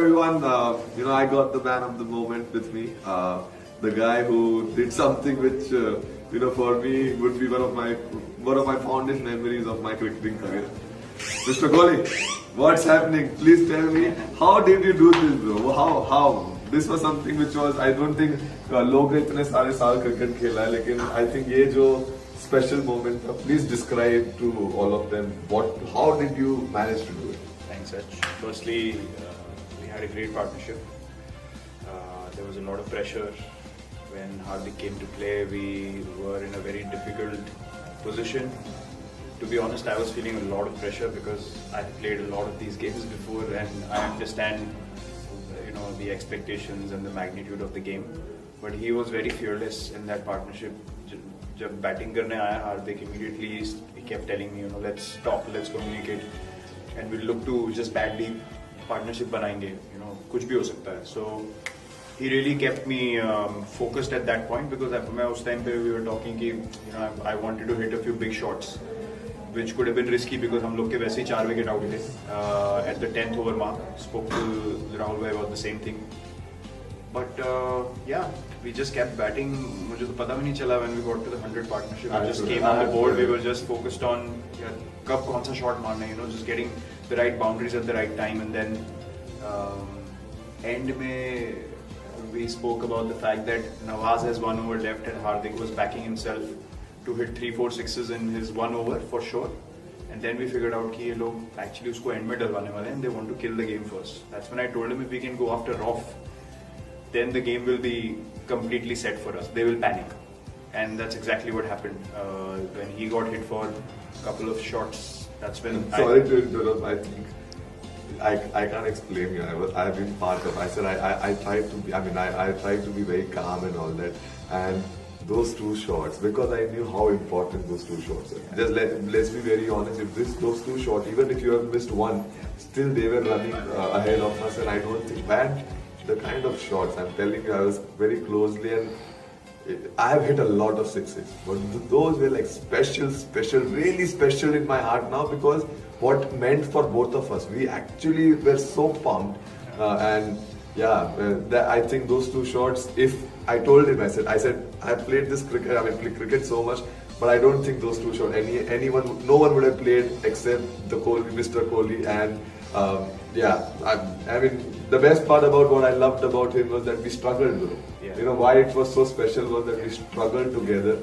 everyone. I got the man of the moment with me. The guy who did something which, for me would be one of my fondest memories of my cricketing career. Mr. Kohli, what's happening? Please tell me, how did you do this, bro? How? This was something which was, I don't think लोग इतने सारे साल cricket खेला है, लेकिन I think ये जो special moment था, please describe to all of them how did you manage to do it? Thanks, Sach. Firstly, we had a great partnership. There was a lot of pressure when HARDHIK came to play. We were in a very difficult position. To be honest, I was feeling a lot of pressure because I played a lot of these games before, and I understand, the expectations and the magnitude of the game. But he was very fearless in that partnership. जब batting करने आया HARDHIK, immediately he kept telling me, let's talk, let's communicate, and we'll look to just badly partnership बनाएंगे, कुछ भी हो सकता है. So he really kept me focused at that point, because मैं उस time पे we were talking कि I wanted to hit a few big shots, which could have been risky because हम लोग के वैसे ही 4 wicket out थे. At the 10th over mark, spoke to Rahul bhai about the same thing. But we just kept batting. मुझे तो पता भी नहीं चला when we got to the 100 partnership. We just came on the board. We were just focused on कब कौन सा shot मारना है, just getting the right boundaries at the right time. And then end में we spoke about the fact that Nawaz has 1 over left and HARDHIK was backing himself to hit 3-4 sixes in his 1 over for sure. And then we figured out कि ये लोग actually उसको end में डलवाने वाले हैं, and they want to kill the game first. That's when I told him if we can go after off, then the game will be completely set for us. They will panic, and that's exactly what happened. When he got hit for a couple of shots, that's when. Sorry to interrupt. I think I can't explain you. I've been part of. I said I tried to be. I tried to be very calm and all that, and those 2 shots, because I knew how important those 2 shots are. Just let's be very honest. If those 2 shots, even if you have missed one, still they were running ahead of us, and I don't think that the kind of shots, I'm telling you, I was very closely, and I have hit a lot of sixes, but those were like special, really special in my heart now, because what meant for both of us. We actually were so pumped, and I think those 2 shots, if I told him, I said, I played this cricket, played cricket so much, but I don't think those 2 shots, no one would have played except Mr. Kohli, and the best part about what I loved about him was that we struggled, bro. Yeah. Why it was so special was that we struggled together.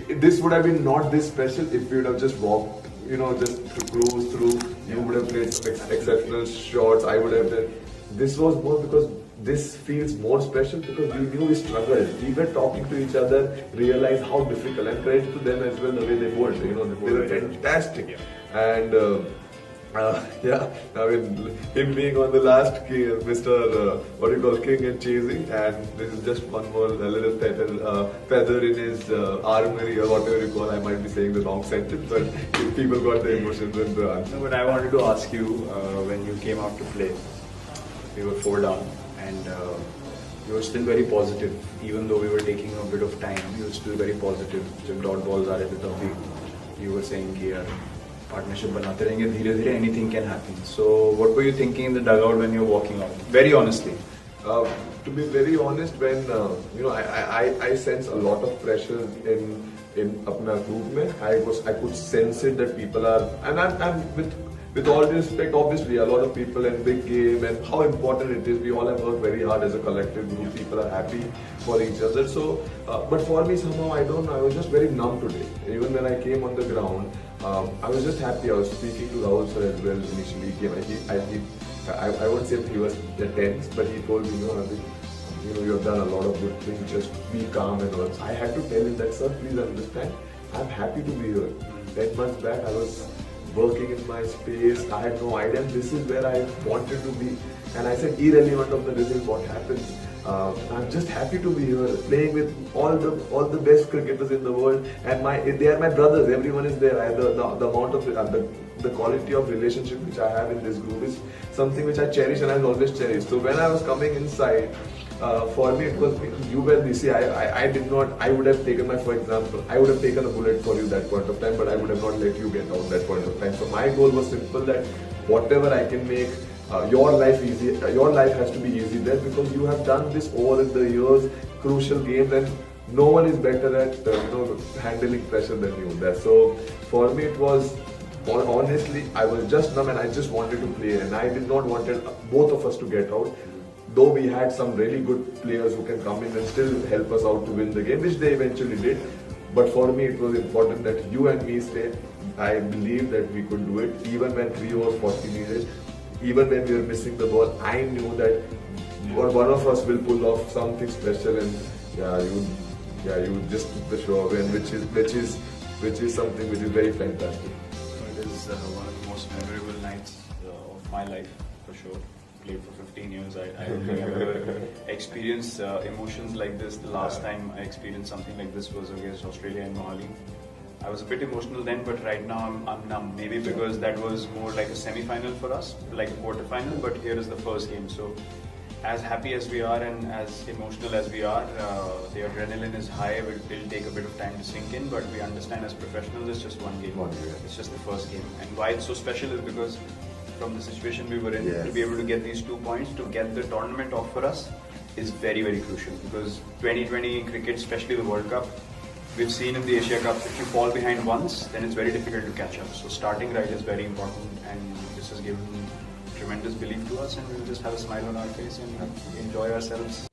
This would have been not this special if we would have just walked, just to cruise through. Yeah. You would have played exceptional shots, I would have done. This was more because this feels more special because we knew we struggled. We were talking to each other, realized how difficult, and credit to them as well, the way they bowled. They were fantastic. Yeah. And him being on the last king, Mr. King and chasing, and this is just one more little feather in his armory, or whatever you call. I might be saying the wrong sentence, but people got the emotions and the answer. No, but I wanted to ask you, when you came out to play, we were 4 down, and you were still very positive, even though we were taking a bit of time. You were still very positive. जब dot balls आ रहे थे तब भी you were saying कि यार partnership बनाते रहेंगे, धीरे-धीरे anything can happen. So what were you thinking in the dugout when you were walking out? Very honestly. To be very honest, when I sense a lot of pressure in अपना group में, I could sense it that people are, and I'm with all due respect, obviously a lot of people in big game and how important it is. We all have worked very hard as a collective group. People are happy for each other. So, but for me somehow I was just very numb today. Even when I came on the ground, I was just happy. I was speaking to Rahul sir as well initially. I won't say he was tense, but he told me, you have done a lot of good things. Just be calm and all. I had to tell him that, sir, please understand. I'm happy to be here. 10 months back, I was working in my space. I had no idea. This is where I wanted to be, and I said, irrelevant of the result, what happens. I'm just happy to be here, playing with all the best cricketers in the world, and they are my brothers. Everyone is there. The amount of the quality of relationship which I have in this group is something which I cherish, and I'll always cherish. So when I was coming inside, for me it was, you were busy. I did not. I would have taken for example, I would have taken a bullet for you that point of time, but I would have not let you get out that point of time. So my goal was simple, that whatever I can make your life easy. Your life has to be easy there, because you have done this over the years, crucial games, and no one is better at handling pressure than you there. So for me it was, honestly, I was just numb and I just wanted to play, and I did not wanted both of us to get out. Though we had some really good players who can come in and still help us out to win the game, which they eventually did. But for me it was important that you and me stay. I believe that we could do it, even when 3 overs 40 needed, even when we were missing the ball. I knew that one of us will pull off something special, and you would just keep the show away, and which is something which is very fantastic. It is one of the most memorable nights of my life, for sure. Played for 15 years. I don't think I've ever experienced emotions like this. The last time I experienced something like this was against Australia in Mohali. I was a bit emotional then, but right now I'm numb. Maybe because that was more like a semi-final for us, like a quarter-final, but here is the first game. So as happy as we are and as emotional as we are, the adrenaline is high. It will take a bit of time to sink in, but we understand as professionals it's just one game. It's just the first game. And why it's so special is because from the situation we were in, to be able to get these 2 points, to get the tournament off for us, is very, very crucial. Because 2020 cricket, especially the World Cup, we've seen in the Asia Cup, if you fall behind once, then it's very difficult to catch up. So starting right is very important, and this has given tremendous belief to us, and we'll just have a smile on our face and enjoy ourselves.